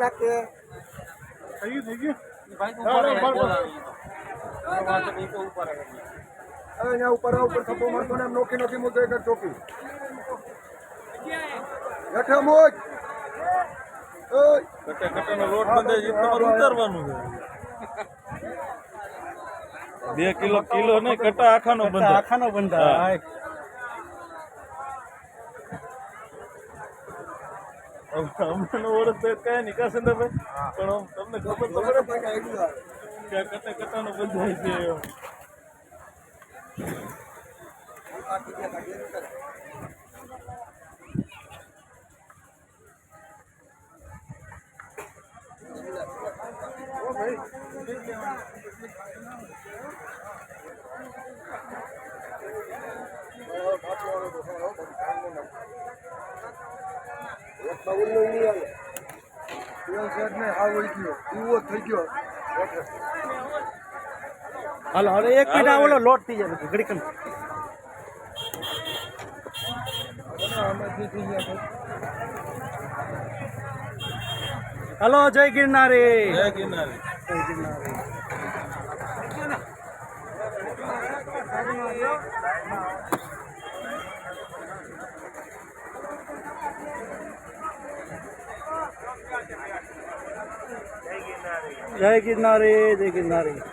નાખે થઈ ગયું ઉપર થપ્પો મારતો ને એમ નોખી નોખી મૂકે એક ચોકી હેઠે મોજ કટાનો લોટ બંધાય છે તમારે ઉતારવાનું છે 2 કિલો નહીં કટા આખાનો બંધાય અમને ઓળખ તો કઈ નહીં કાસંદરભાઈ પણ તમને ખબર કે કટાનો બંધાય છે હાલો હવે 1 મિનિટ ઓલો લોટ થઈ જાય ઘડીક હલો જય ગિરનારી જય ગિરનારી જય ગિરનારી જય ગિરનારી